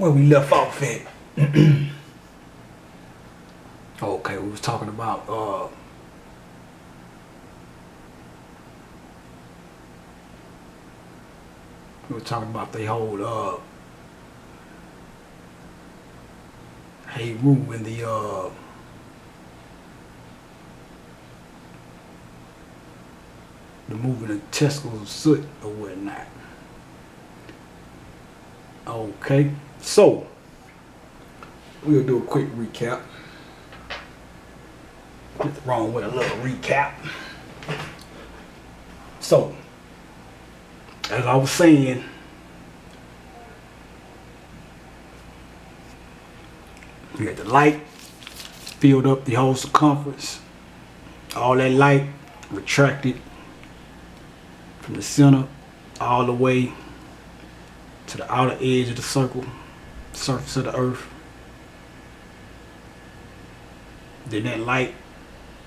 Where we left off at? Okay, we was talking about the whole Heru and the moving of testicles of soot or whatnot. Okay, so we'll do a quick recap. Nothing wrong with a little recap. So, as I was saying, you had the light filled up the whole circumference. All that light retracted from the center all the way to the outer edge of the circle, surface of the earth. Then that light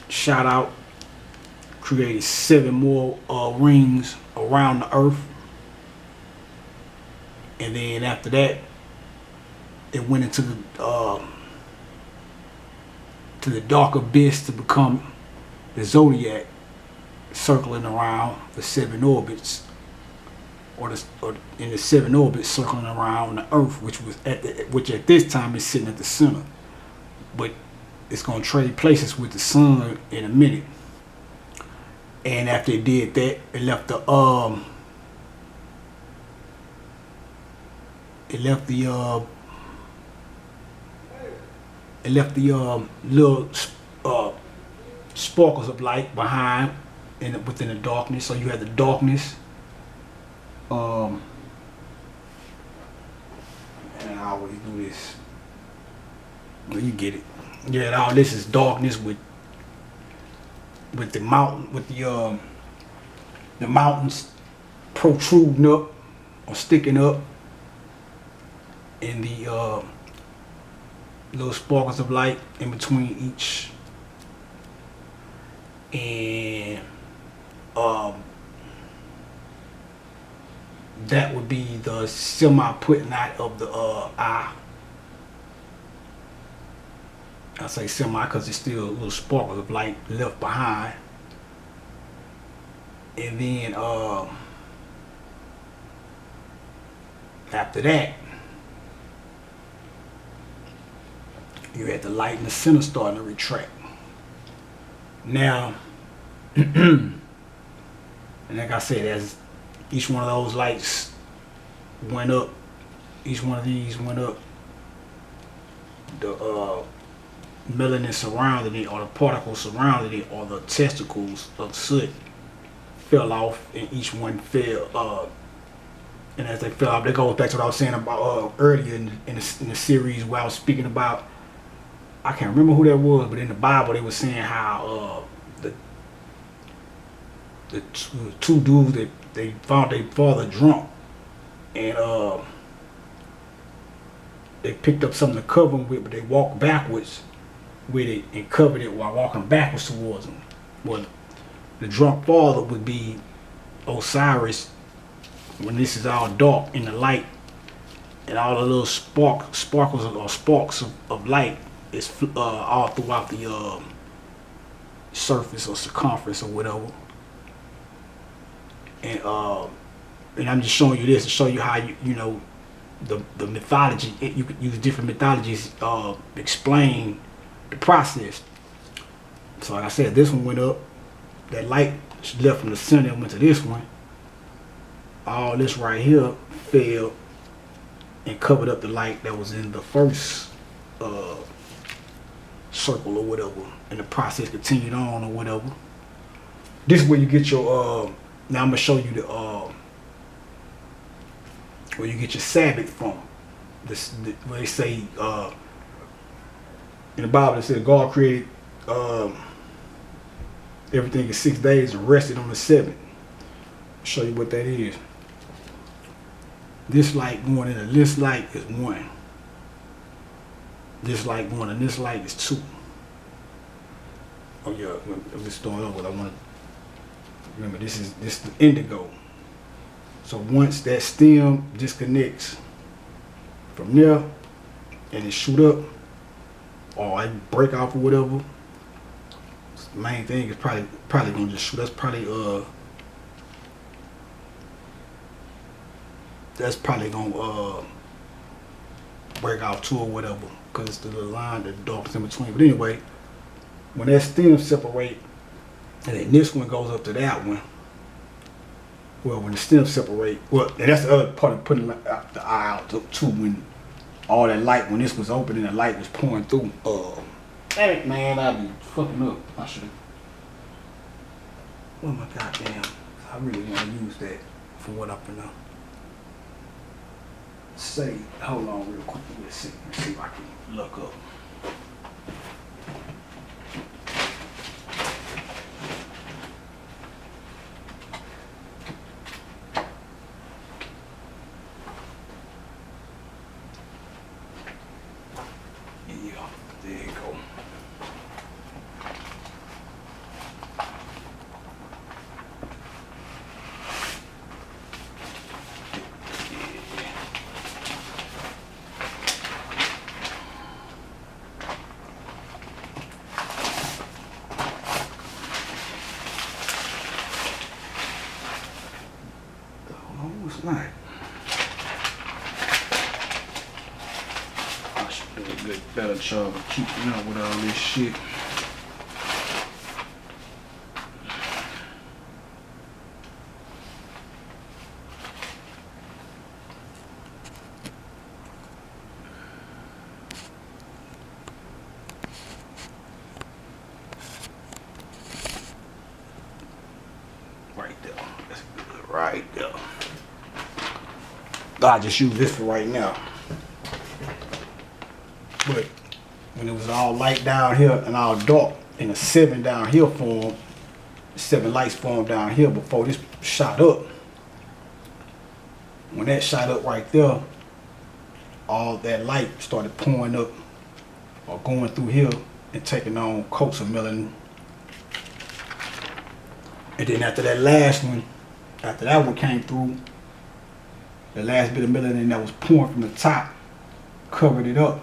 shot out, created 7 more rings around the earth. And then after that, it went into the dark abyss to become the zodiac, circling around the 7 orbits, or in the 7 orbits circling around the earth, which at this time is sitting at the center, but it's going to trade places with the sun in a minute. And after it did that, it left the little sparkles of light behind within the darkness. So you had the darkness. And I always do this. Well, you get it. Yeah, all this is darkness with the mountain, with the mountains protruding up or sticking up, and the little sparkles of light in between each. And that would be the semi putting out of the eye. I say semi because there's still little sparkles of light left behind. And then after that, you had the light in the center starting to retract. Now, and like I said, as each one of those lights went up, each one of these went up, the melanin surrounding it, or the particles surrounding it, or the testicles of soot fell off, and each one fell. And as they fell off, that goes back to what I was saying about earlier in the series where I was speaking about. I can't remember who that was, but in the Bible they were saying how the two dudes that they found their father drunk, and they picked up something to cover him with, but they walked backwards with it and covered it while walking backwards towards him. Well, the drunk father would be Osiris when this is all dark in the light, and all the little sparkles or sparks of light is all throughout the surface or circumference or whatever. And I'm just showing you this to show you how you know the mythology. You could use different mythologies explain the process. So like I said, this one went up, that light left from the center and went to this one. All this right here fell and covered up the light that was in the first circle or whatever, and the process continued on or whatever. This is where you get your now I'm gonna show you the where you get your Sabbath from. Where they say in the Bible it says God created everything in 6 days and rested on the 7th. I'll show you what that is. This light going into this light is 1. This light going in this light is 2. Oh yeah, let me start over. I want to remember this is the indigo. So once that stem disconnects from there and it shoot up or it break off or whatever. The main thing is probably gonna just shoot. That's probably gonna break off too or whatever, because it's the line that darkens in between. But anyway, when that stem separate and then this one goes up to that one, well, when the stem separate, well, and that's the other part of putting the eye out too, when all that light, when this was open and the light was pouring through. Damn it, man, I'd be fucking up. I should have. Oh my goddamn! I really want to use that for what I'm gonna say. Hold on, real quick. Let's see if I can look up. Yeah, there you go. Right. I should do a good better job of keeping up with all this shit. Right there. That's good. Right there. I just use this for right now. But when it was all light down here and all dark, and the 7 down here formed, 7 lights formed down here before this shot up. When that shot up right there, all that light started pouring up or going through here and taking on coats of melanin. And then after that last one, after that one came through, the last bit of melanin that was pouring from the top covered it up.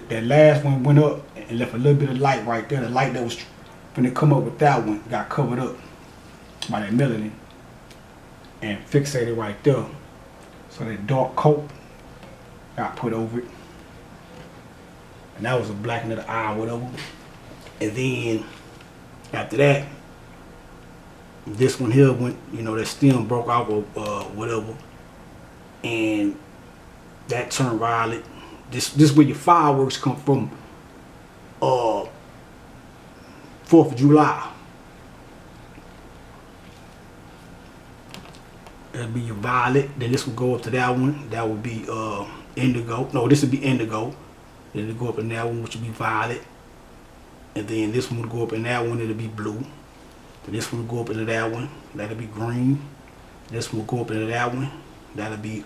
That last one went up and left a little bit of light right there. The light that was when it come up with that one got covered up by that melanin and fixated right there. So that dark coat got put over it. And that was a blackening of the eye or whatever. And then after that, this one here went, you know, that stem broke off or whatever, and that turned violet. This is where your fireworks come from. 4th of July. That'll be your violet. Then this will go up to that one. That would be indigo. No, this would be indigo. Then it'll go up in that one, which will be violet. And then this one will go up in that one. It'll be blue. This one will go up into that one, that'll be green. This one will go up into that one, that'll be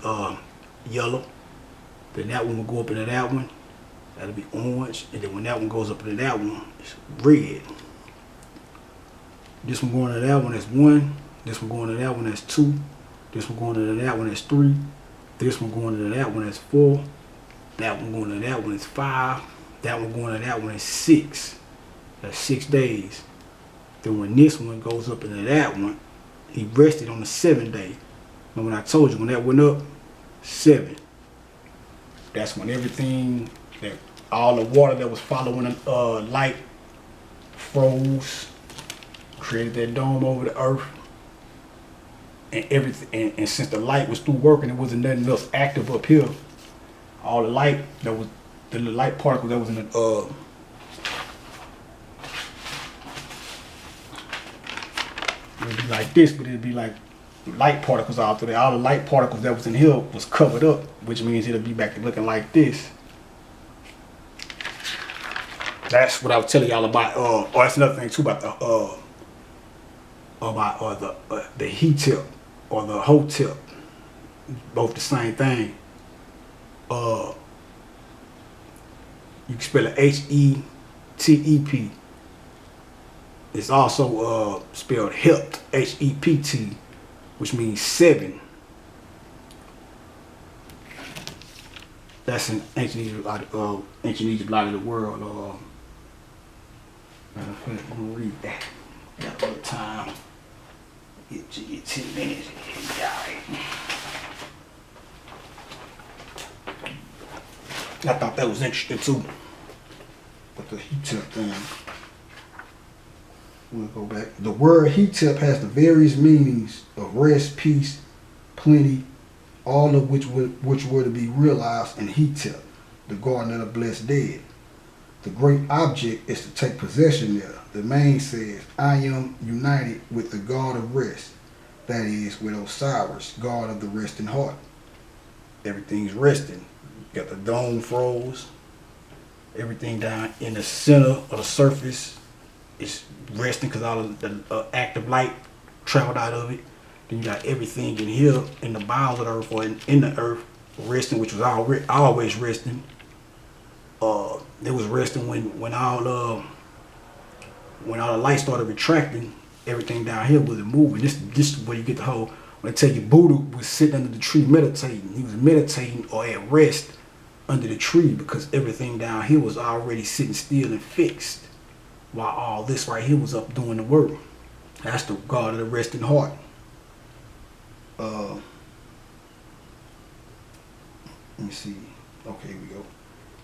yellow. Then that one will go up into that one, that'll be orange. And then when that one goes up into that one, it's red. This one going to that one, that's 1. This one going to that one, that's 2. This one going to that one, that's 3. This one going to that one, that's 4. That one going to that one is 5. That one going to that one is 6. That's 6 days. Then when this one goes up into that one, he rested on the 7th day. And when I told you, when that went up, 7. That's when everything, that all the water that was following the light froze, created that dome over the earth. And everything, and since the light was through working, there wasn't nothing else active up here. All the light that was, the light particle that was in the it'd be like this, but it'd be like light particles out there. All the light particles that was in here was covered up, which means it'll be back to looking like this. That's what I was telling y'all about. Oh, that's another thing too about the he tip or the ho tip. Both the same thing. You can spell it H-E-T-E-P. It's also spelled hept, H-E-P-T, which means 7. That's in ancient Egypt, ancient Egypt, light of the world. Matter of fact, I'm gonna read that. Got a little time. Get 10 minutes. Alright. I thought that was interesting too. But the heat-tip thing. We'll go back. The word heat-tip has the various meanings of rest, peace, plenty, all of which were to be realized in heat-tip, the garden of the blessed dead. The great object is to take possession there. The main says, I am united with the God of rest, that is, with Osiris, God of the resting heart. Everything's resting. You got the dome froze. Everything down in the center of the surface is resting because all of the active light traveled out of it. Then you got everything in here in the bowels of the earth or in the earth resting, which was always resting. It was resting when all the light started retracting. Everything down here was moving. This is where you get the whole. When I tell you Buddha was sitting under the tree meditating, he was meditating or at rest under the tree because everything down here was already sitting still and fixed, while all this right here was up doing the work. That's the God of the resting heart. Let me see. Okay, here we go.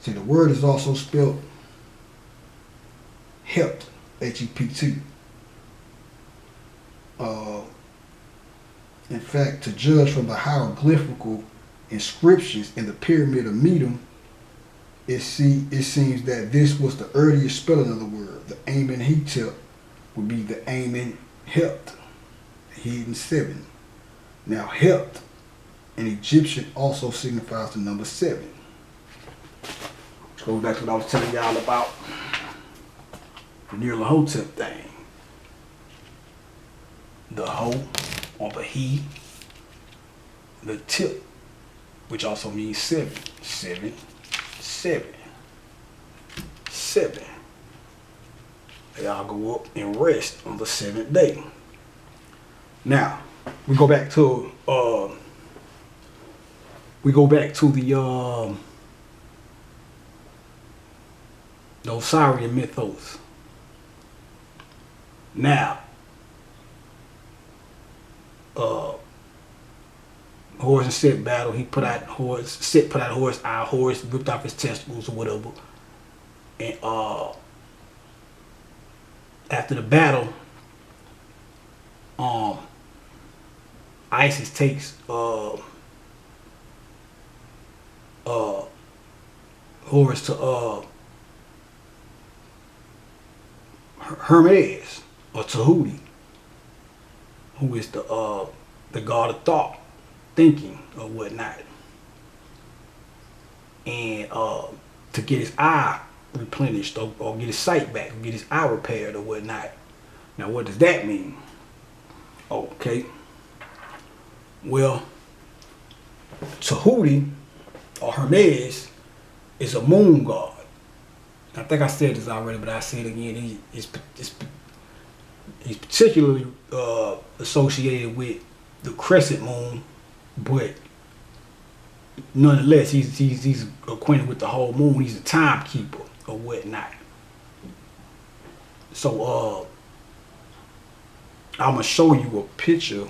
See, the word is also spelled hept, H-E-P-T. In fact, to judge from the hieroglyphical inscriptions in the pyramid of Medum, it seems that this was the earliest spelling of the word. The Amen Hetep would be the Amen Hept, hidden 7. Now, Hept in Egyptian also signifies the number 7. Which goes back to what I was telling y'all about the Nyarlathotep thing. The Ho or the He, the Tip, which also means 7. 7, 7, 7. They all go up and rest on the 7th day. Now, we go back to the Osirian mythos. Now, Horus and Set battle. He put out Horus. Set put out Horus. Our Horus ripped off his testicles or whatever. And after the battle, Isis takes Horus to Hermes or Tahuti, who is the god of thought, thinking or whatnot, and to get his eye replenished or get his sight back, or get his eye repaired or whatnot. Now, what does that mean? Okay. Well, Tahuti or Hermes is a moon god. I think I said this already, but I say it again. He's particularly associated with the crescent moon, but nonetheless, he's acquainted with the whole moon. He's a timekeeper or whatnot. So I'm gonna show you a picture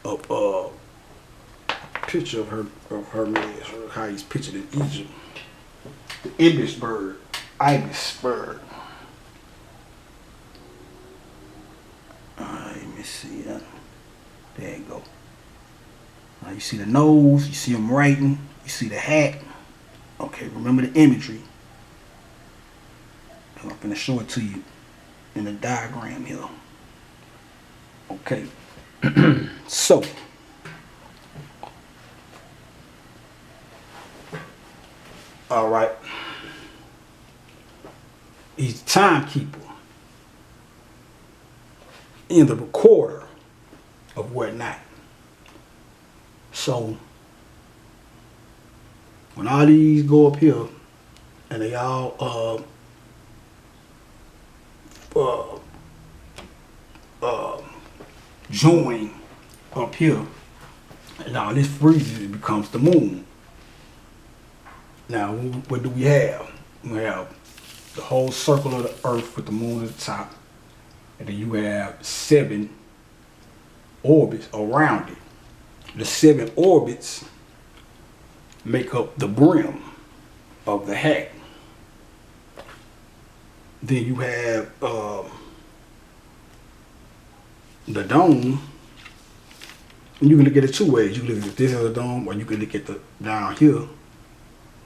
of Hermes, how he's pictured in Egypt. The ibis bird. Let me see that. There you go. Now you see the nose, you see him writing, you see the hat. Okay, remember the imagery. I'm going to show it to you in the diagram here. Okay. So, all right. He's the timekeeper and the recorder of whatnot. So, when all these go up here and they all join up here, and all this freezes, it becomes the moon. Now, what do we have? We have the whole circle of the earth with the moon at the top. And then you have 7 orbits around it. The 7 orbits make up the brim of the hat. Then you have the dome. And you can look at it 2 ways. You can look at this as a dome, or you can look at the down here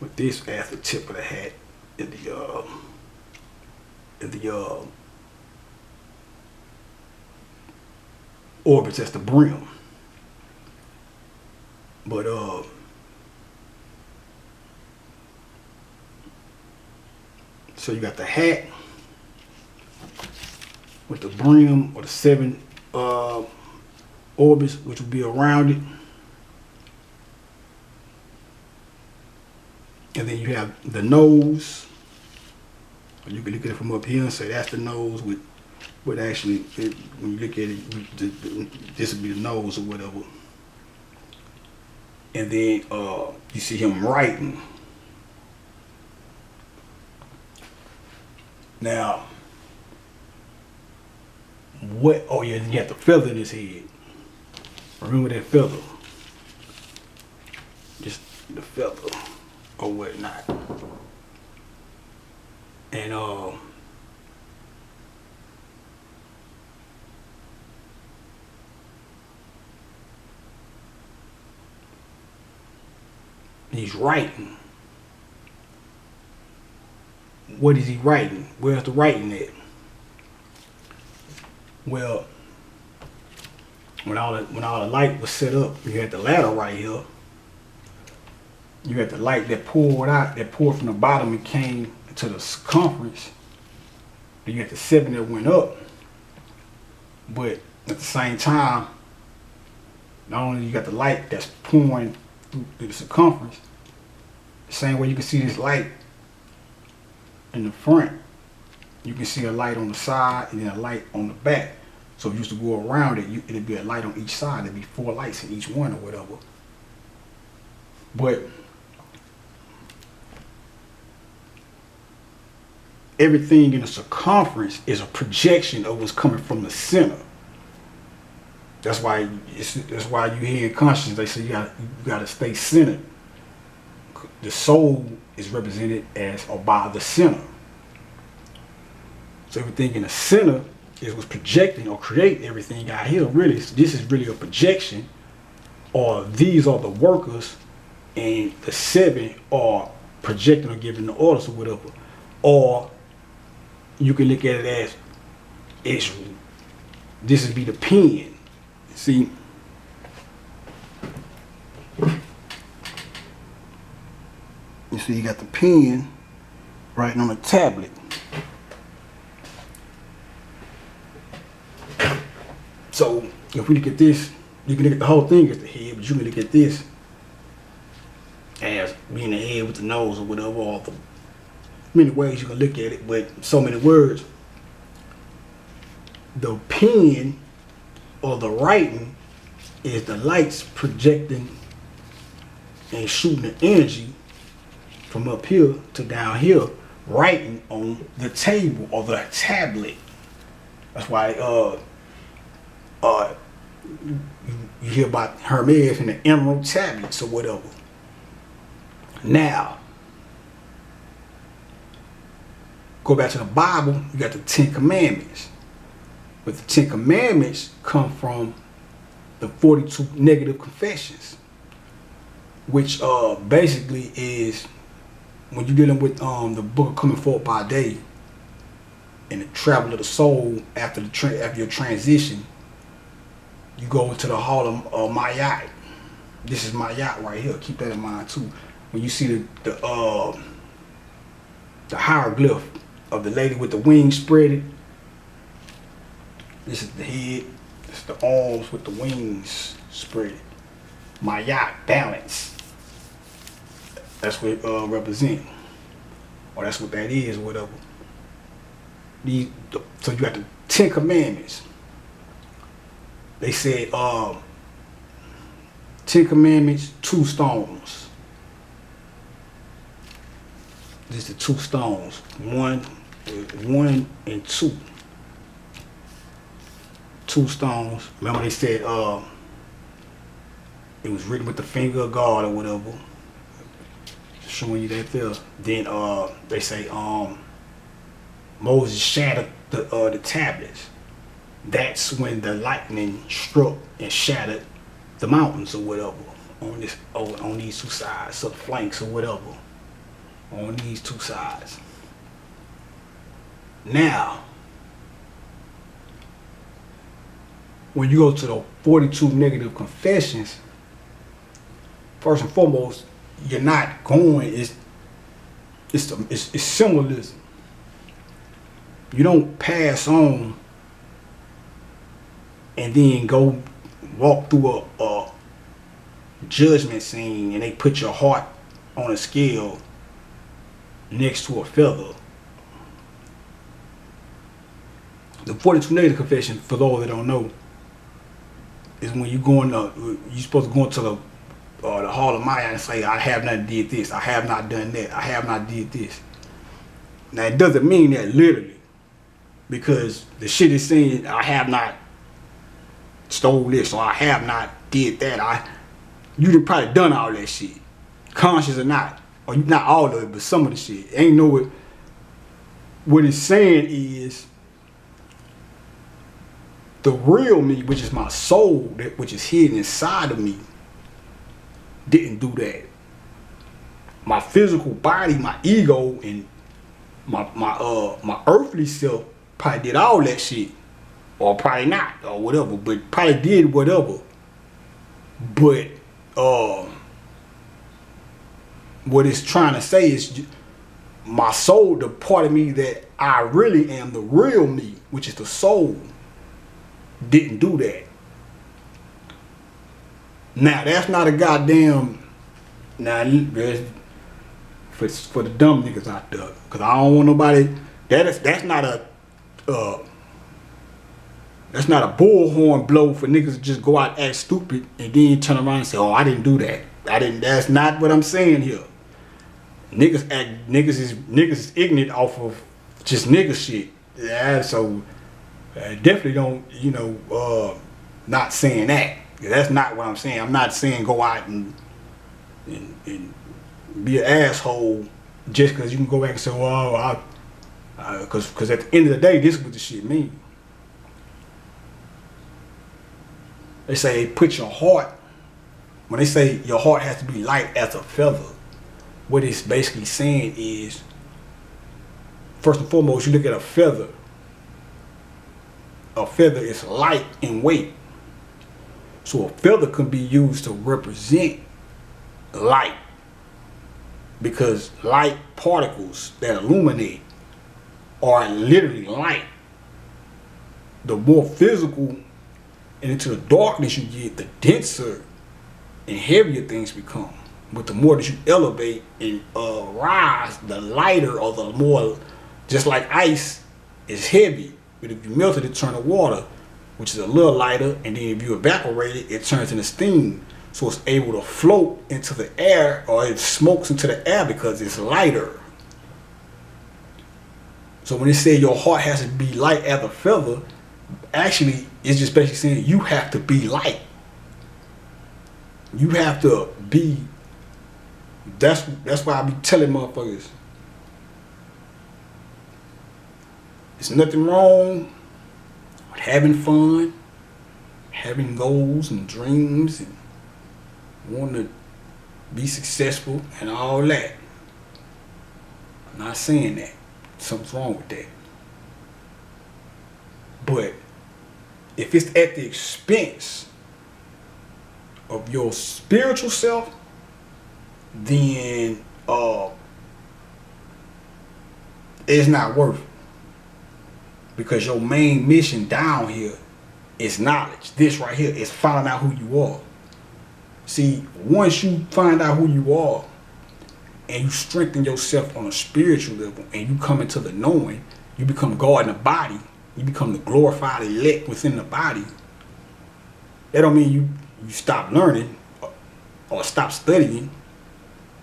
with this as the tip of the hat in the orbits as the brim. But so you got the hat with the brim, or the 7 orbits, which will be around it. And then you have the nose. You can look at it from up here and say that's the nose with actually, when you look at it, this would be the nose or whatever. And then you see him writing. Now, what, oh yeah, you got the feather in his head. Remember that feather. Just the feather or whatnot. And he's writing. What is he writing? Where's the writing at? Well, when all the light was set up, you had the ladder right here. You had the light that poured from the bottom and came to the circumference. Then you had the 7 that went up. But at the same time, not only you got the light that's pouring through the circumference, the same way you can see this light in the front, you can see a light on the side and then a light on the back. So if you used to go around it, it'd be a light on each side. There'd be 4 lights in each one or whatever. But everything in the circumference is a projection of what's coming from the center. That's why you hear in consciousness they say you gotta stay centered. The soul is represented as or by the center. So everything in the center is what's projecting or creating everything out here. Really, this is really a projection, or these are the workers, and the 7 are projecting or giving the orders or whatever. Or you can look at it as this would be the pen. See, you see, you got the pen writing on a tablet. So if we look at this, you can look at the whole thing as the head, but you can look at this as being the head with the nose or whatever. Or the many ways you can look at it, but so many words. The pen or the writing is the lights projecting and shooting the energy from up here to down here, writing on the table or the tablet. That's why you hear about Hermes and the emerald tablets or whatever. Now, go back to the Bible, you got the 10 Commandments. But the 10 Commandments come from the 42 negative confessions, which basically is when you're dealing with the book of coming forth by day and the travel of the soul after your transition. You go into the hall of Mayat. This is Mayat right here. Keep that in mind too. When you see the hieroglyph of the lady with the wings spreaded, this is the head. It's the arms with the wings spread. Mayat, balance. That's what it represents, or that's what that is, or whatever. So you got the 10 Commandments. They said 10 Commandments, 2 stones. Just the two stones, one and two. Two stones. Remember they said it was written with the finger of God or whatever. Showing you that there. Then they say Moses shattered the tablets. That's when the lightning struck and shattered the mountains or whatever on these two sides, or the flanks or whatever. On these two sides. Now, when you go to the 42 negative confessions, first and foremost, you're not going. It's symbolism. You don't pass on and then go walk through a judgment scene and they put your heart on a scale next to a feather. The 42 negative confession, for those that don't know, is when you you're supposed to go into the hall of Maya and say, I have not did this, I have not done that, I have not did this. Now it doesn't mean that literally, because the shit is saying I have not stole this or I have not did that. You've probably done all that shit, conscious or not. Or not all of it, but some of the shit. Ain't know what it's saying is the real me, which is my soul, which is hidden inside of me, didn't do that. My physical body, my ego, and my earthly self probably did all that shit. Or probably not, or whatever, but probably did whatever. But what it's trying to say is my soul, the part of me that I really am, the real me, which is the soul, didn't do that. Now that's not a goddamn, for the dumb niggas out there, because I don't want nobody, that's not a bullhorn blow for niggas to just go out and act stupid and then turn around and say, oh, I didn't do that. That's not what I'm saying here. Niggas is ignorant off of just nigga shit. Yeah, so definitely don't, not saying that. That's not what I'm saying. I'm not saying go out and be an asshole just because you can go back and say, well, because at the end of the day, this is what the shit means. They say put your heart, when they say your heart has to be light as a feather, what it's basically saying is, first and foremost, you look at a feather. A feather is light in weight. So a feather can be used to represent light, because light particles that illuminate are literally light. The more physical and into the darkness you get, the denser and heavier things become. But the more that you elevate and rise, the lighter, or the more, just like ice is heavy, but if you melt it, it turns to water, which is a little lighter, and then if you evaporate it, it turns into steam. So it's able to float into the air, or it smokes into the air because it's lighter. So when they say your heart has to be light as a feather, actually it's just basically saying you have to be light. You have to be. That's why I be telling motherfuckers, there's nothing wrong with having fun, having goals and dreams, and wanting to be successful and all that. I'm not saying that. Something's wrong with that. But if it's at the expense of your spiritual self, then it's not worth it. Because your main mission down here is knowledge. This right here is finding out who you are. See, once you find out who you are and you strengthen yourself on a spiritual level and you come into the knowing, you become God in the body, you become the glorified elect within the body. That don't mean you stop learning or stop studying.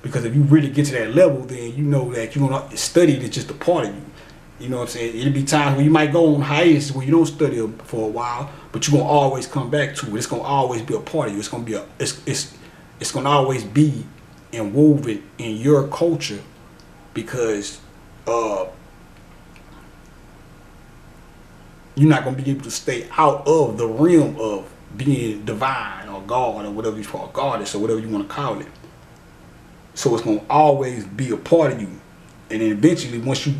Because if you really get to that level, then you know that you're gonna study is just a part of you. You know what I'm saying? It'll be times where you might go on hiatus where you don't study for a while, but you're gonna always come back to it. It's gonna always be a part of you. It's gonna be it's gonna always be woven in your culture, because you're not gonna be able to stay out of the realm of being divine or God or whatever you call goddess or whatever you want to call it. So it's gonna always be a part of you, and then eventually once you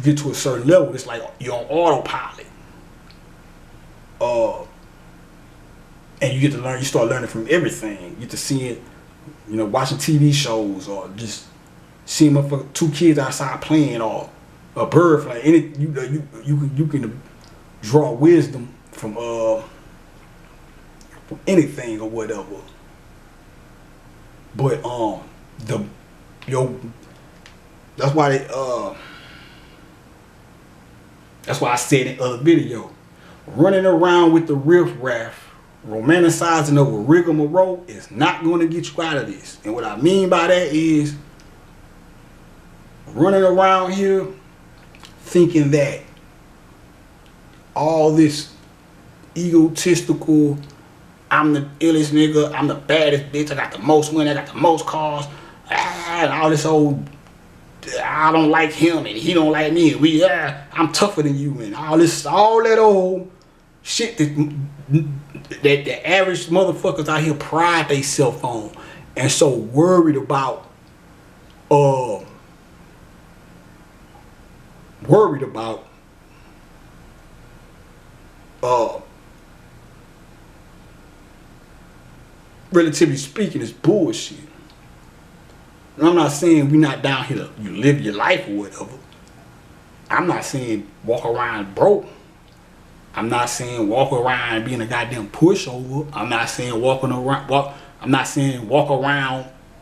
get to a certain level, it's like you're on autopilot. And you get to learn. You start learning from everything. You get to see it, watching TV shows, or just seeing two kids outside playing, or a bird flying. You can draw wisdom from anything or whatever. But that's why I said in the other video, running around with the riffraff, romanticizing over rigmarole is not going to get you out of this. And what I mean by that is running around here thinking that all this egotistical, I'm the illest nigga, I'm the baddest bitch, I got the most money, I got the most cars, and all this old, I don't like him and he don't like me, and I'm tougher than you, and all that old shit that the average motherfuckers out here pride they self on, and so worried about relatively speaking, is bullshit. And I'm not saying we not down here to you live your life or whatever. I'm not saying walk around broke. I'm not saying walk around being a goddamn pushover. I'm not saying walk around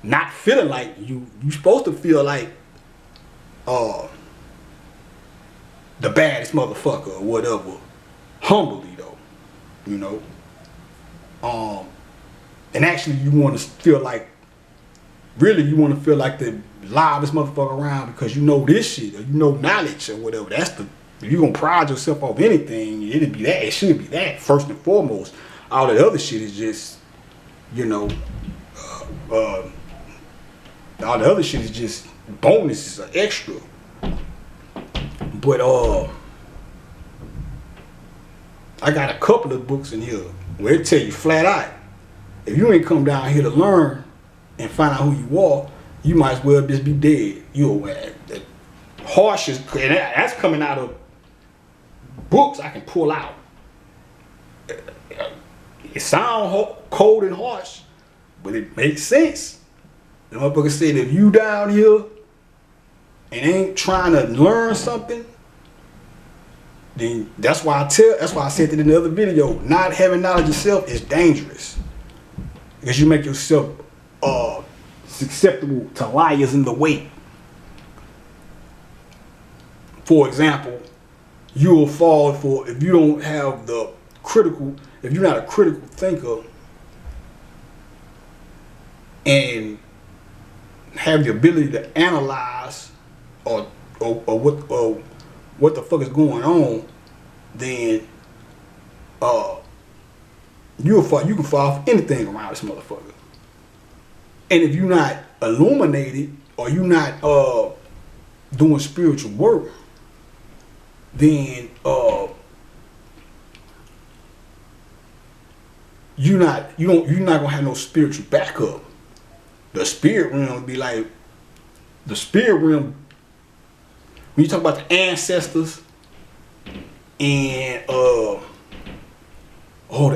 not feeling like you supposed to feel like the baddest motherfucker or whatever. Humbly though, and actually you want to feel like, really you want to feel like the livest motherfucker around, because you know this shit, or you know knowledge or whatever. If you're gonna pride yourself off anything, it'd be that. It should be that first and foremost. All that other shit is just, all the other shit is just bonuses or extra. But I got a couple of books in here where it tell you flat out, if you ain't come down here to learn and find out who you are, you might as well just be dead. Harsh is, and that's coming out of books I can pull out. It sounds cold and harsh, but it makes sense. The motherfucker said, if you down here and ain't trying to learn something, then that's why I said that in the other video, not having knowledge yourself is dangerous, because you make yourself susceptible to liars in the way. For example, you will fall for, if you don't have if you're not a critical thinker and have the ability to analyze or what the fuck is going on, then you can fall for anything around this motherfucker. And if you're not illuminated, or you're not doing spiritual work, then you're not gonna have no spiritual backup. The spirit realm be like, the spirit realm, when you talk about the ancestors and the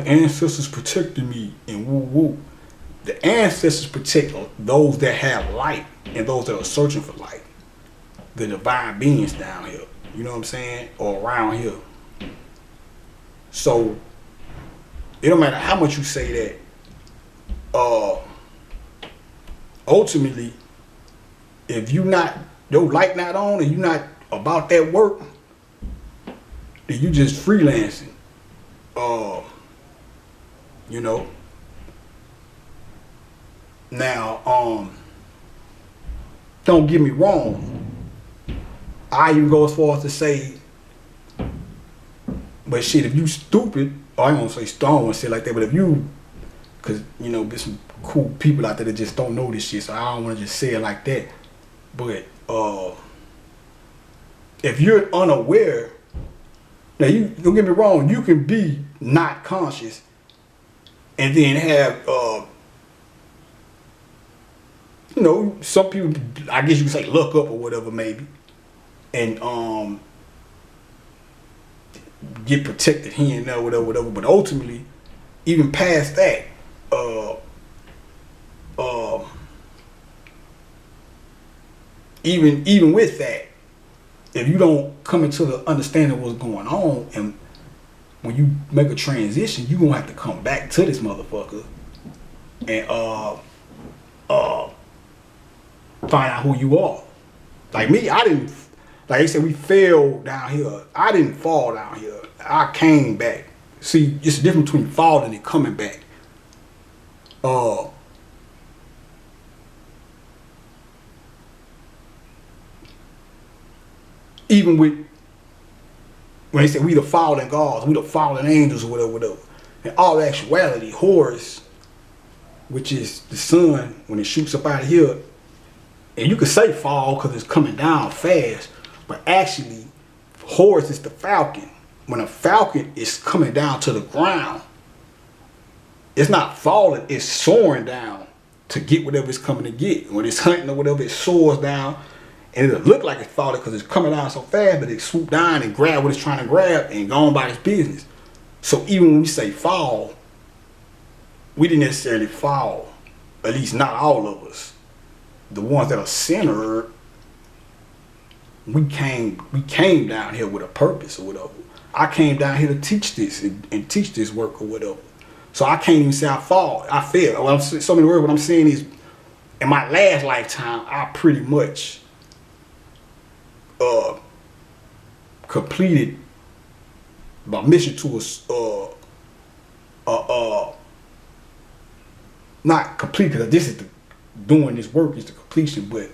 ancestors protected me and woo woo. The ancestors protect those that have light and those that are searching for light. The divine beings down here, you know what I'm saying, or around here. So it don't matter how much you say that. Ultimately, if your light not on and you not about that work, then you just freelancing. Now, don't get me wrong. I even go as far as to say, but shit, if you stupid, or I ain't gonna say stone and shit like that, but if you, cause you know, there's some cool people out there that just don't know this shit, so I don't wanna just say it like that. But if you're unaware, now you don't get me wrong, you can be not conscious and then have you know, some people, I guess you could say look up or whatever maybe, and get protected here and there, whatever. But ultimately, even past that, even with that, if you don't come into the understanding of what's going on, and when you make a transition, you gonna have to come back to this motherfucker and find out who you are. Like me, I didn't, like they said, we fell down here. I didn't fall down here. I came back. See, it's the difference between falling and coming back. Even with, when they say we the fallen gods, we the fallen angels or whatever. In all actuality, Horus, which is the sun, when it shoots up out of here, and you could say fall because it's coming down fast, but actually, Horus is the falcon. When a falcon is coming down to the ground, it's not falling, it's soaring down to get whatever it's coming to get. When it's hunting or whatever, it soars down, and it'll look like it's falling because it's coming down so fast, but it swoop down and grab what it's trying to grab and go on by its business. So even when we say fall, we didn't necessarily fall, at least not all of us. The ones that are centered, we came down here with a purpose or whatever. I came down here to teach this and teach this work or whatever. So I can't even say I fall. I fail. Well, so many words. What I'm saying is, in my last lifetime, I pretty much completed my mission to not complete, because this is doing this work is the completion, but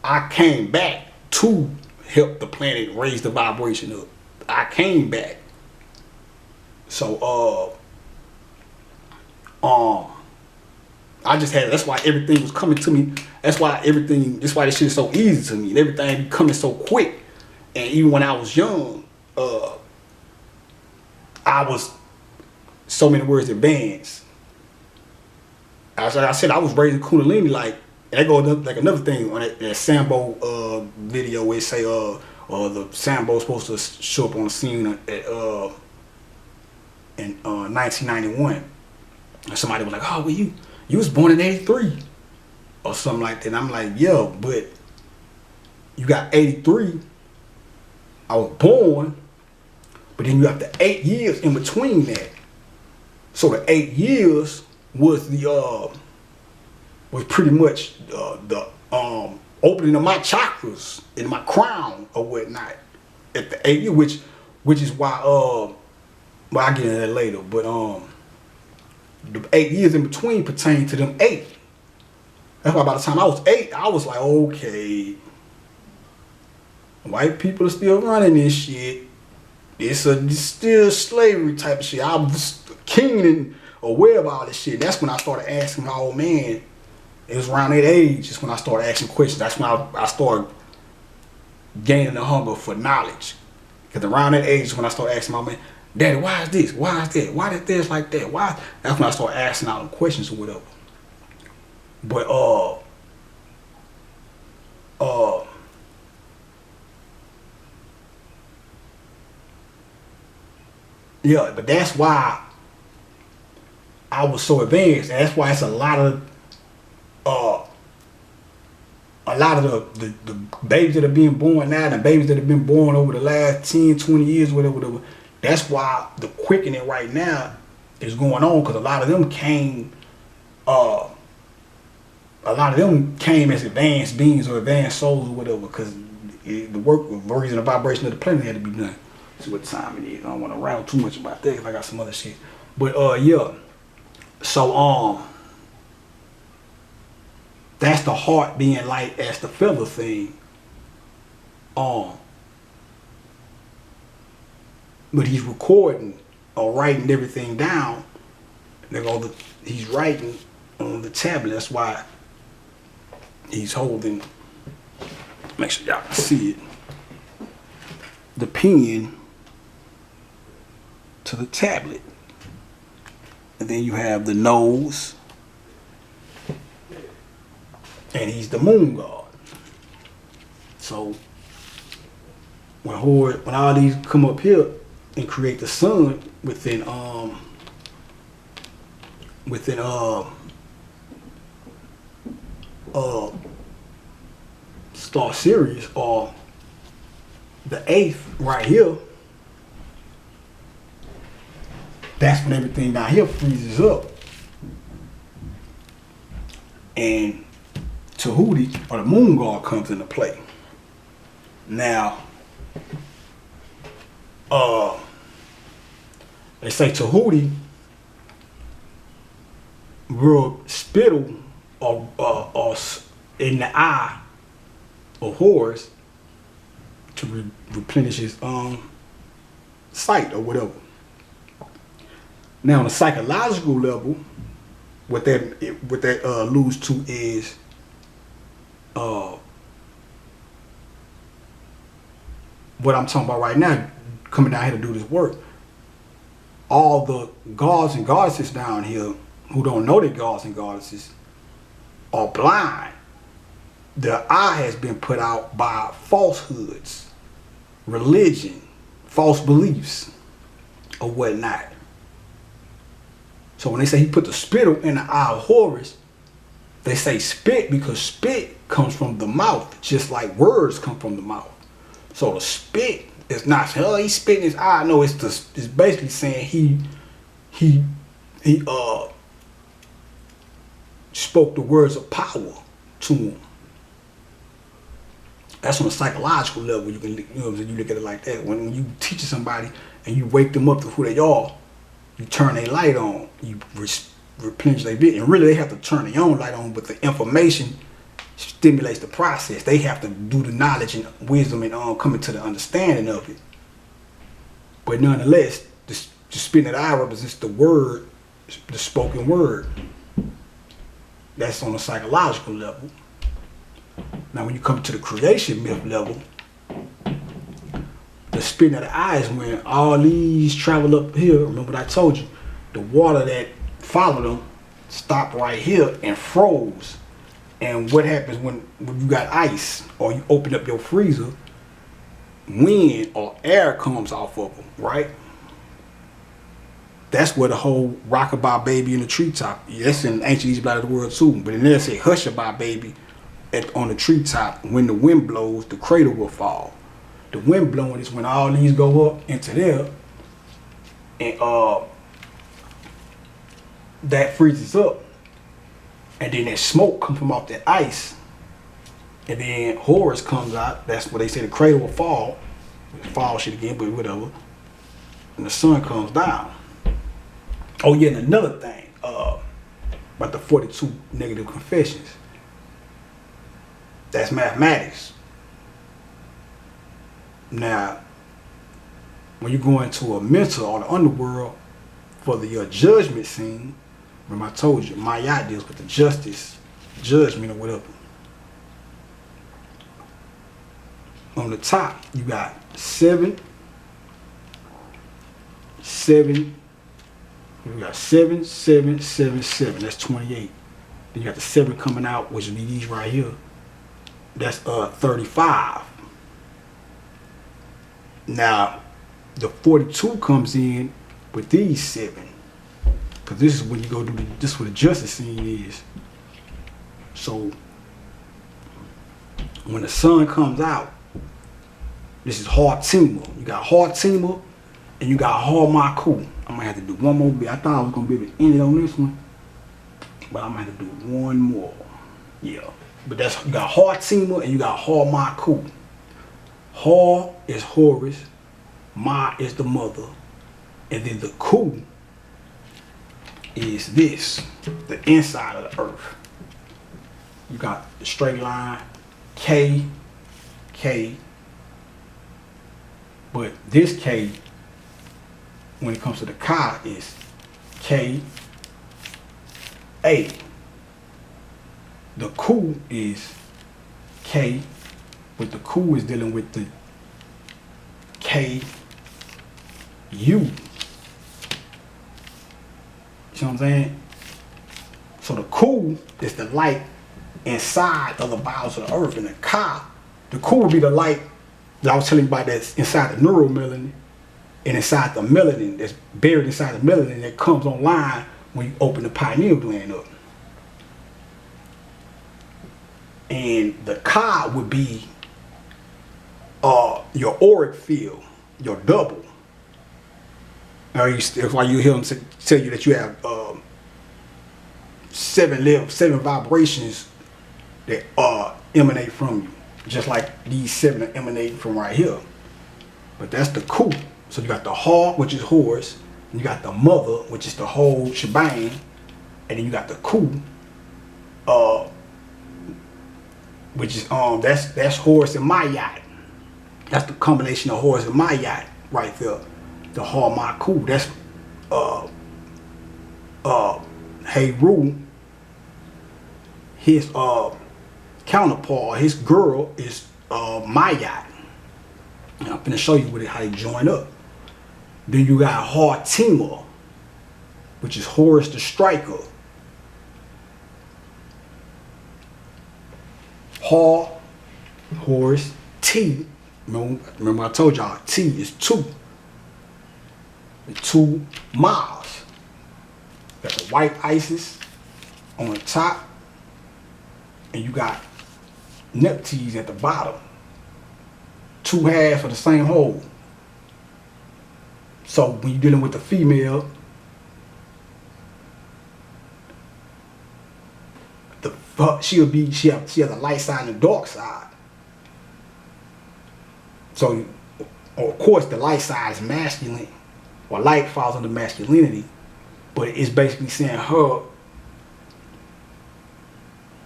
I came back to help the planet raise the vibration up. I came back. So I just had, that's why everything was coming to me. That's why this shit is so easy to me, and everything be coming so quick. And even when I was young, I was so many words advanced. As I said, I was raising Kundalini, like, and that goes like another thing on that Sambo video where it say the Sambo supposed to show up on the scene in 1991. And somebody was like, oh, well, you was born in 83 or something like that. And I'm like, yeah, but you got 83. I was born, but then you have the 8 years in between that. So the 8 years was was pretty much the opening of my chakras in my crown or whatnot at the 8 years, which is why well, I'll get into that later, but the 8 years in between pertain to them 8. That's why by the time I was 8, I was like, okay, white people are still running this shit. It's still slavery type of shit. I was keen and aware of all this shit. That's when I started asking my old man. It was around that age. It's when I started asking questions. That's when I started gaining the hunger for knowledge. Because around that age is when I started asking my man, Daddy, why is this? Why is that? Why did this like that? Why? That's when I started asking all the questions or whatever. But yeah, but that's why I was so advanced, and that's why it's a lot of the babies that are being born now, and the babies that have been born over the last 10, 20 years, whatever. That's why the quickening right now is going on, because a lot of them came as advanced beings or advanced souls or whatever, because the work of raising the vibration of the planet had to be done. See what time it is. I don't want to rattle too much about that because I got some other shit. But yeah. So That's the heart being light as the feather thing. But he's recording or writing everything down. He's writing on the tablet. That's why he's holding, make sure y'all can see it, the pen to the tablet. And then you have the nose, and he's the moon god. So when all these come up here and create the sun within Star Series, or the 8th right here, that's when everything down here freezes up. And Tahuti, or the moon god, comes into play. Now, they say Tahuti rub spittle or in the eye of Horus to replenish his sight or whatever. Now, on a psychological level, what that alludes to is what I'm talking about right now, coming down here to do this work. All the gods and goddesses down here who don't know they're gods and goddesses are blind. Their eye has been put out by falsehoods, religion, false beliefs, or whatnot. So when they say he put the spittle in the eye of Horus, they say spit because spit comes from the mouth, just like words come from the mouth. So the spit is not saying, oh, he's spitting his eye. No, it's basically saying he spoke the words of power to him. That's on a psychological level. You can, you look at it like that. When you teach somebody and you wake them up to who they are, you turn their light on, you replenish their vision. And really, they have to turn their own light on, but the information stimulates the process. They have to do the knowledge and wisdom and coming to the understanding of it. But nonetheless, the spin of the eye represents the word, the spoken word. That's on a psychological level. Now, when you come to the creation myth level, the spin of the eye is when all these travel up here. Remember what I told you? The water that followed them stopped right here and froze. And what happens when you got ice or you open up your freezer? Wind or air comes off of them, right? That's where the whole rockabye baby in the treetop. That's in ancient Egypt of the world too. But then they say hushabye baby on the treetop. When the wind blows, the cradle will fall. The wind blowing is when all these go up into there, and that freezes up, and then that smoke comes from off that ice, and then Horus comes out. That's what they say the cradle will fall. Fall shit again, but whatever. And the sun comes down. Oh yeah, and another thing about the 42 negative confessions. That's mathematics. Now, when you go into a mental or the underworld for the judgment scene, remember I told you, Mayat deals with the justice, judgment or whatever. On the top, you got 7, 7, you got 7, 7, 7, 7. That's 28. Then you got the 7 coming out, which would be these right here. That's 35. Now, the 42 comes in with these 7. Because this is when you go do this is what the justice scene is. So, when the sun comes out, this is Hartima. You got Hartima and you got Harmaku. I'm going to have to do one more bit. I thought I was going to be able to end it on this one. But I'm going to have to do one more. Yeah. But that's, you got Hartima and you got Harmaku. Har is Horus, Ma is the mother, and then the Ku is this, the inside of the earth. You got the straight line, K, K. But this K, when it comes to the Ka, is K, A. The Ku is K, but the Ku is dealing with the K, U. You see what I'm saying? So the Ku is the light inside of the bowels of the earth, and the Ka, the Ku will be the light that I was telling you about that's inside the neuromelanin and inside the melanin that's buried inside the melanin that comes online when you open the pineal gland up. And the Ka would be your auric field, your double. Now if why you hear them tell you that you have seven vibrations that emanate from you, just like these 7 are emanating from right here. But that's the Ku. So you got the Ha, which is horse, and you got the mother, which is the whole shebang, and then you got the Ku, which is that's Horus and Mayat. That's the combination of Horus and Mayat right there. The Ha Ma Ku. That's Heru. His counterpart, his girl is Mayat. And I'm gonna show you how they join up. Then you got Ha Tima, which is Horus the striker. Ha, Horus, T. Remember I told y'all T is 2. The 2 Mars. Got the white Isis on the top, and you got Neptunes at the bottom. 2 halves of the same whole. So when you're dealing with the female, she has a light side and a dark side. So of course the light side is masculine, or light falls under masculinity, but it's basically saying her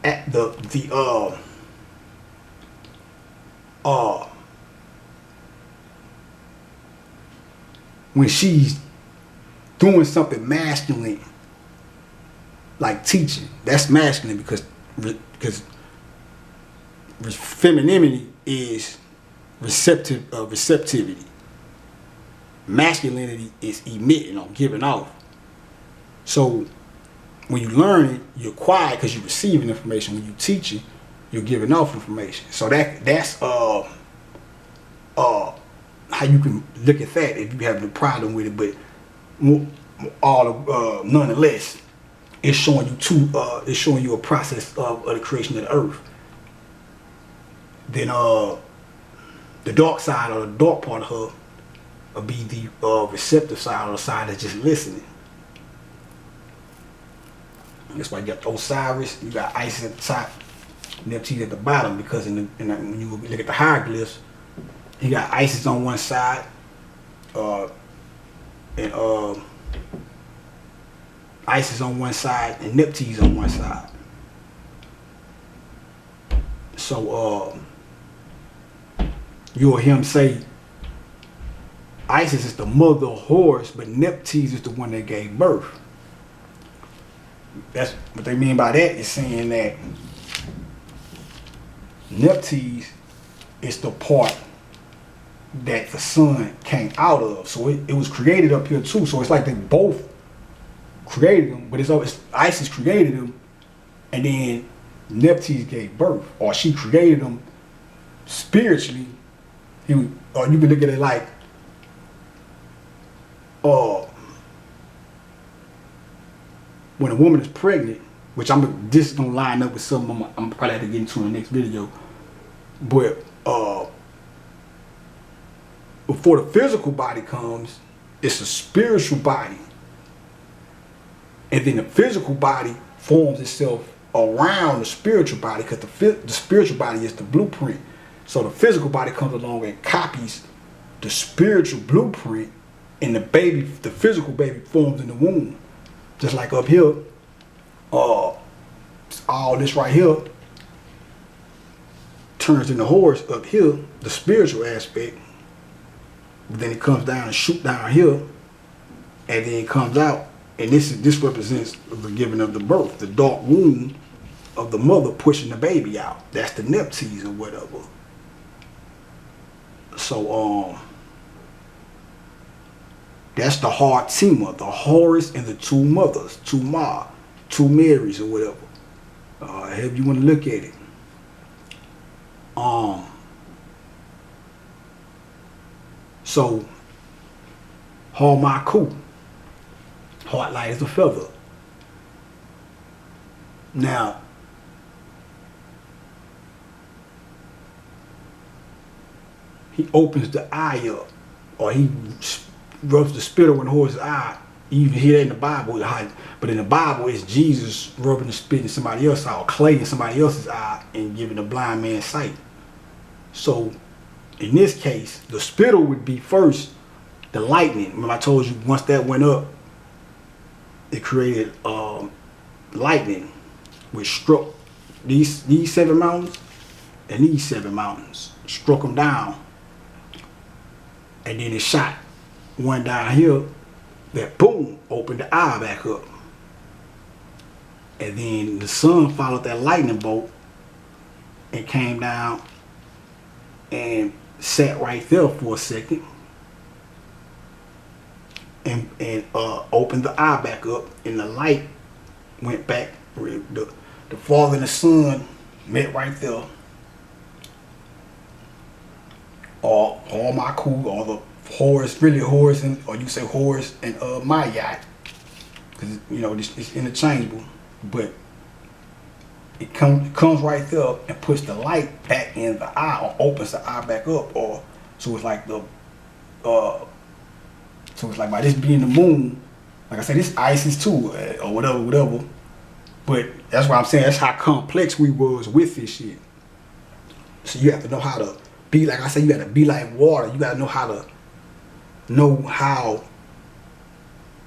at when she's doing something masculine, like teaching, that's masculine because femininity is receptivity. Masculinity is emitting or giving off. So when you learn it, you're quiet because you're receiving information. When you teach it, you're giving off information. So that's how you can look at that if you have a problem with it. But nonetheless, it's showing you it's showing you a process of the creation of the earth. Then the dark side, or the dark part of her, will be the receptive side, or the side that's just listening. That's why you got Osiris, you got Isis at the top, Neptune at the bottom, because when you look at the hieroglyphs, you got Isis on one side, and Isis on one side, and Neptune's on one side. So you'll hear him say Isis is the mother of Horus, but Neptune is the one that gave birth. That's what they mean by that, is saying that Neptune is the part that the sun came out of. So it was created up here too. So it's like they both created them, but it's Isis created them, and then Neptune gave birth, or she created them spiritually. Or you can look at it like when a woman is pregnant, which this is gonna line up with something I'm probably have to get into in the next video. But before the physical body comes, it's a spiritual body, and then the physical body forms itself around the spiritual body, because the spiritual body is the blueprint. So the physical body comes along and copies the spiritual blueprint, and the physical baby forms in the womb. Just like up here, all this right here turns into horse up here, the spiritual aspect. But then it comes down and shoot down here, and then it comes out, and this represents the giving of the birth, the dark womb of the mother pushing the baby out. That's the neptes or whatever. So that's the heart Tima, the Horus and the two mothers, two Ma, two Marys or whatever. However you want to look at it. So Harmaku, heart light as a feather. Now he opens the eye up, or he rubs the spit over the horse's eye. You even hear that in the Bible, but in the Bible it's Jesus rubbing the spit in somebody else's eye, or clay in somebody else's eye, and giving the blind man sight. So in this case, the spittle would be first the lightning. Remember I told you once that went up, it created lightning, which struck these 7 mountains and these 7 mountains, struck them down, and then it shot one down here that boom opened the eye back up, and then the sun followed that lightning bolt and came down and sat right there for a second and opened the eye back up, and the light went back. The father and the son met right there, or Maku, or the Horus, really Horus, and, or you say Horus and Mayat, because you know it's interchangeable, but it comes right there and puts the light back in the eye, or opens the eye back up, or so it's like by this being the moon, like I said, this Isis too, or whatever. But that's what I'm saying. That's how complex we was with this shit. So you have to know how to be, like I said, you got to be like water. You got to know how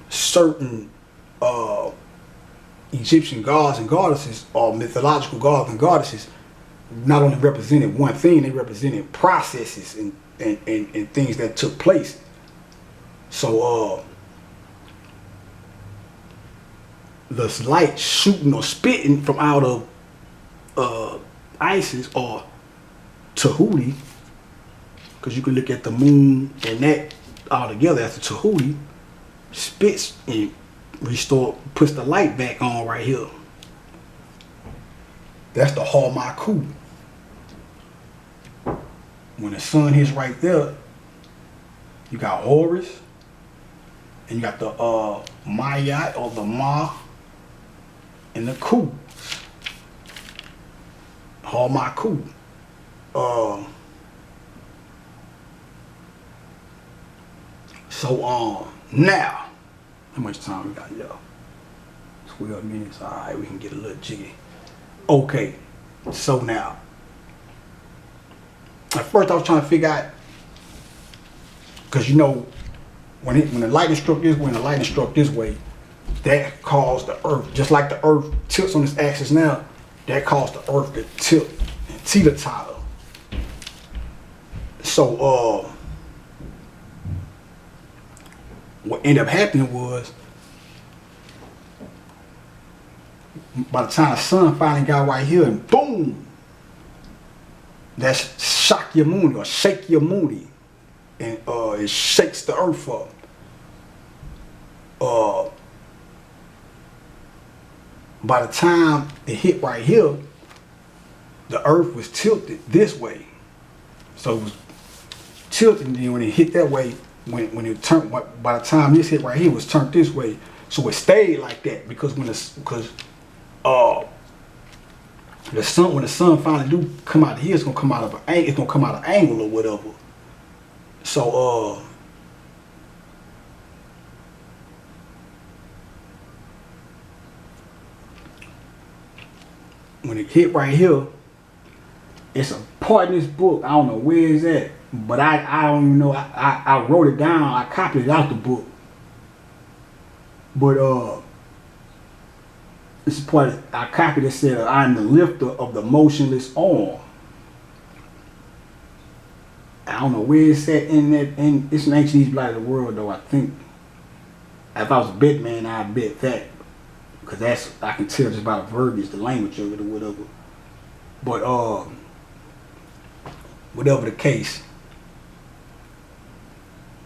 certain Egyptian gods and goddesses, or mythological gods and goddesses, not only represented one thing, they represented processes and things that took place. So the light shooting or spitting from out of Isis or Tahuti, because you can look at the moon and that all together as the Tahuti, spits and puts the light back on right here. That's the Harmaku. When the sun hits right there, you got Horus, and you got the Mayat, or the Ma, and the Ku. Harmaku. So now, how much time we got, y'all? 12 minutes. All right, we can get a little jiggy. Okay, so now, at first I was trying to figure out, because you know, when the lightning struck this way and the lightning struck this way, that caused the earth, just like the earth tilts on its axis now, that caused the earth to tilt and teeter-totter. So what ended up happening was, by the time the sun finally got right here, and boom, that's Shakyamuni, or Shakyamuni, and it shakes the earth up. By the time it hit right here, the earth was tilted this way. So it was tilted, and then when it hit that way, when it turned, by the time this hit right here, it was turned this way. So it stayed like that because when the sun finally do come out of here, it's gonna come out of an angle or whatever. So when it hit right here, it's a part in this book, I don't know where it's at, but I don't even know. I wrote it down, I copied it out the book. But this is part I copied. It said, "I'm the lifter of the motionless arm." I don't know where it's at in that. And it's an ancient East blight of the world, though. I think if I was a bet man, I'd bet that, because that's, I can tell just by the verbiage, the language of it, or whatever. But whatever the case,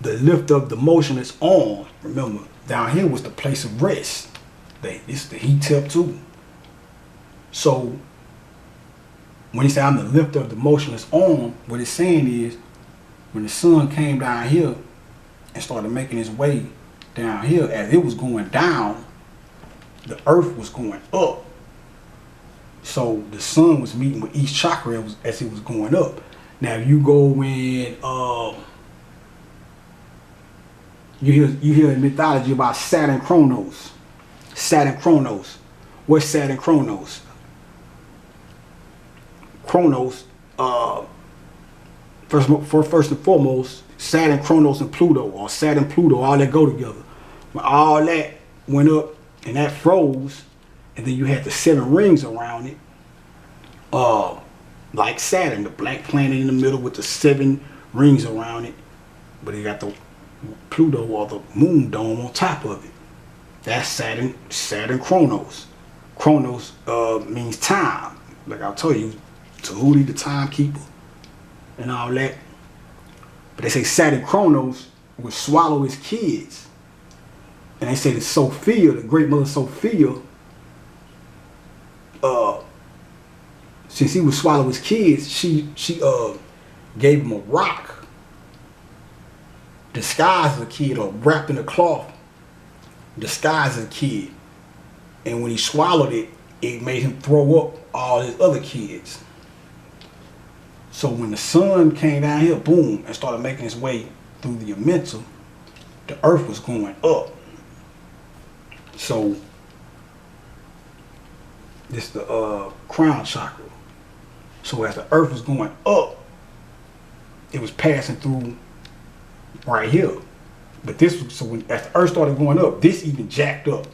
the lift of the motionless arm. Remember, down here was the place of rest. This the heat tip too. So when he said, I'm the lifter of the motionless arm, what it's saying is, when the sun came down here and started making its way down here, as it was going down, the earth was going up. So the sun was meeting with each chakra as it was going up. Now you go in, you hear in mythology about Saturn Chronos. Saturn Chronos. What's Saturn Chronos? Chronos, first and foremost, Saturn, Chronos, and Pluto, or Saturn, Pluto, all that go together. When all that went up and that froze, and then you had the 7 rings around it, like Saturn, the black planet in the middle with the 7 rings around it, but you got the Pluto or the moon dome on top of it. That's Saturn, Saturn Chronos. Chronos means time. Like I told you, Tahuti, the timekeeper, and all that. But they say Saturn Chronos would swallow his kids. And they say that Sophia, the great mother Sophia, since he would swallow his kids, she gave him a rock, disguised as a kid, or wrapped in a cloth, disguised as a kid. And when he swallowed it, it made him throw up all his other kids. So when the sun came down here, boom, and started making its way through the mental, the earth was going up. So this the crown chakra. So as the earth was going up, it was passing through right here. But this, so when as the earth started going up, this even jacked up.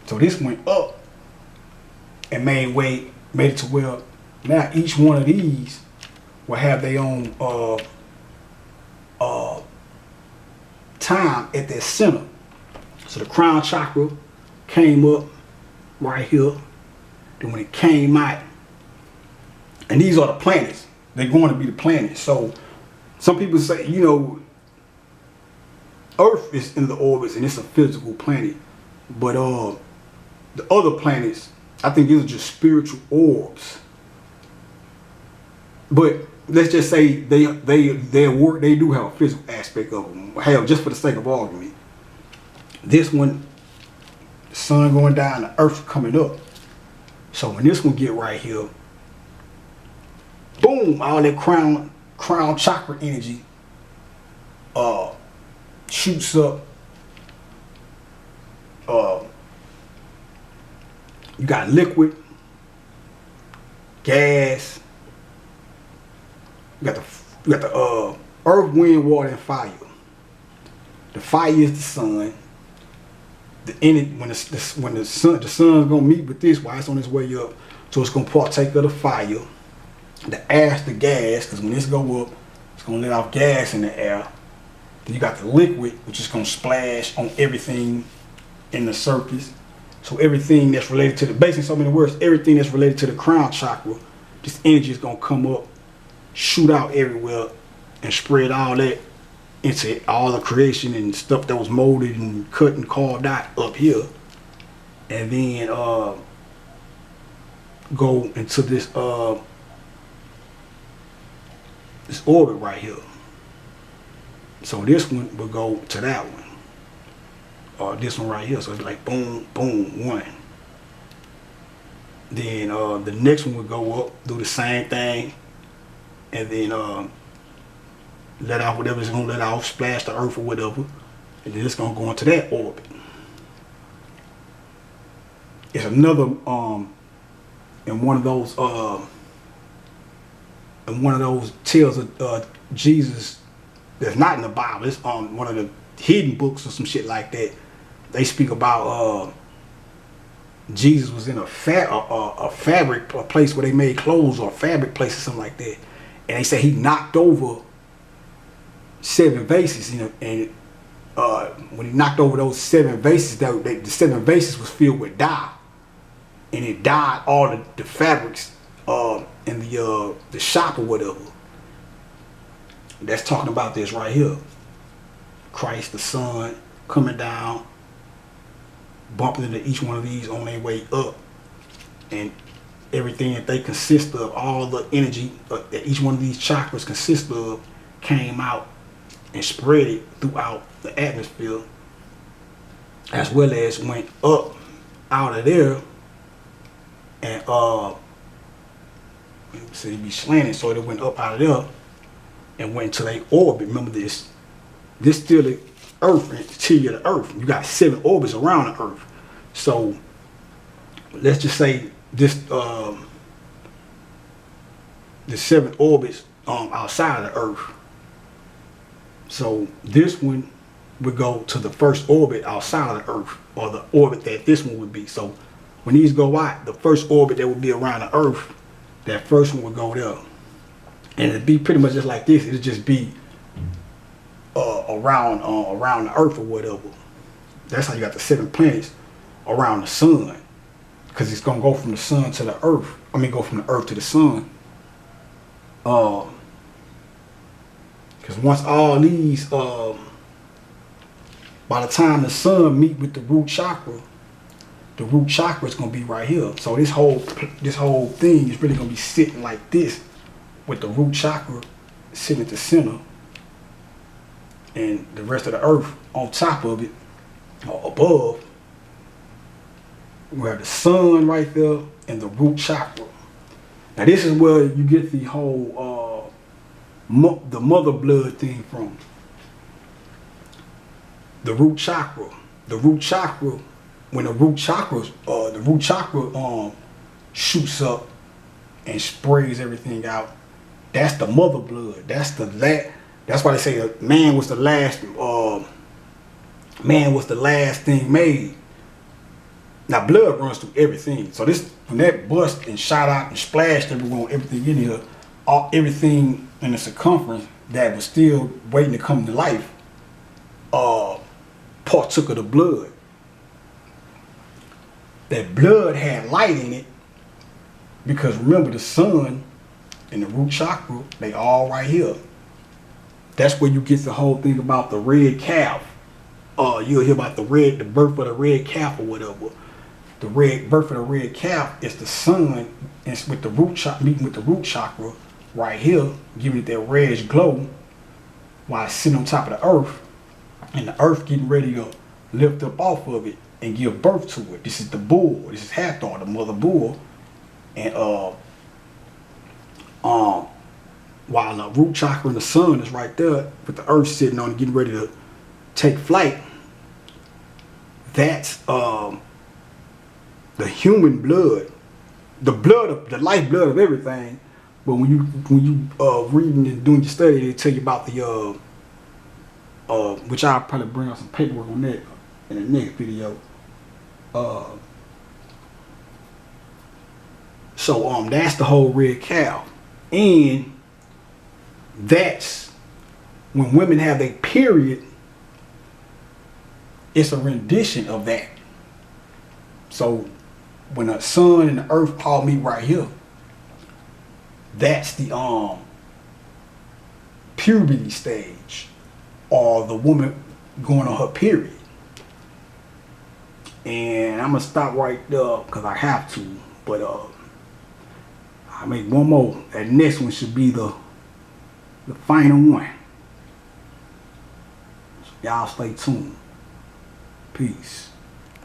So this went up and made it to where now each one of these will have their own time at their center. So the crown chakra came up right here. Then when it came out, and these are the planets. They're going to be the planets. So some people say, you know, Earth is in the orbits and it's a physical planet. But the other planets, I think these are just spiritual orbs. But let's just say they do have a physical aspect of them. Hell, just for the sake of argument. This one, the sun going down, the earth coming up. So when this one get right here, boom, all that crown chakra energy shoots up. You got liquid, gas. You got the earth, wind, water, and fire. The fire is the sun. The energy, when the sun's gonna meet with this while it's on its way up, so it's gonna partake of the fire. The ash, the gas, because when this go up, it's gonna let off gas in the air. Then you got the liquid, which is gonna splash on everything in the surface. So everything that's related to the, basically in so many words, everything that's related to the crown chakra, this energy is gonna come up, shoot out everywhere, and spread all that into all the creation and stuff that was molded and cut and carved out up here, and then go into this this orbit right here. So this one will go to that one, or this one right here. So it's like boom, boom, one. Then the next one will go up, do the same thing, and then let out whatever it's gonna let off, splash the earth or whatever, and then it's gonna go into that orbit. It's another in one of those tales of Jesus that's not in the Bible. It's on one of the hidden books or some shit like that. They speak about Jesus was in a fabric, a place where they made clothes, or a fabric place or something like that, and they say he knocked over 7 vases, you know, and when he knocked over those 7 vases, the 7 vases was filled with dye, and it dyed all the fabrics in the shop or whatever. That's talking about this right here. Christ the Son coming down, bumping into each one of these on their way up, and everything that they consist of, all the energy that each one of these chakras consist of, came out and spread it throughout the atmosphere, as well as went up out of there, and so it'd be slanted, so it went up out of there and went to their orbit. Remember this still the Earth, and interior of the Earth. You got 7 orbits around the Earth. So let's just say this the 7 orbits outside of the Earth. So this one would go to the first orbit outside of the Earth, or the orbit that this one would be. So when these go out, the first orbit that would be around the Earth, that first one would go there. And it'd be pretty much just like this. It'd just be around the Earth or whatever. That's how you got the 7 planets around the sun, because it's gonna go from the sun to the Earth. I mean, go from the Earth to the sun. Because once all these, by the time the sun meet with the root chakra is gonna be right here. So this whole thing is really gonna be sitting like this, with the root chakra sitting at the center, and the rest of the Earth on top of it, or above. We have the sun right there and the root chakra. Now this is where you get the whole the mother blood thing from. The root chakra. The root chakra, when the root chakra shoots up and sprays everything out, that's the mother blood. That's why they say man was the last thing made. Now blood runs through everything. So this, when that bust and shot out and splashed everyone, everything in here, everything in the circumference that was still waiting to come to life, partook of the blood. That blood had light in it, because remember, the sun and the root chakra, they all right here. That's where you get the whole thing about the red calf. You'll hear about the birth of the red calf or whatever. The birth of the red calf is the sun, and with the root chakra, meeting with the root chakra right here, giving it that reddish glow, while it's sitting on top of the Earth, and the Earth getting ready to lift up off of it and give birth to it. This is the bull. This is Hathor, the mother bull, and while the root chakra and the sun is right there, with the Earth sitting on it, getting ready to take flight. That's the human blood, the life blood of everything. But when you reading and doing your study, they tell you about the which I'll probably bring out some paperwork on that in the next video. So that's the whole red cow, and that's when women have their period. It's a rendition of that. So when the sun and the Earth all meet right here, that's the puberty stage, or the woman going on her period. And I'm gonna stop right there because I have to, but I make one more. That next one should be the final one. So y'all stay tuned. Peace.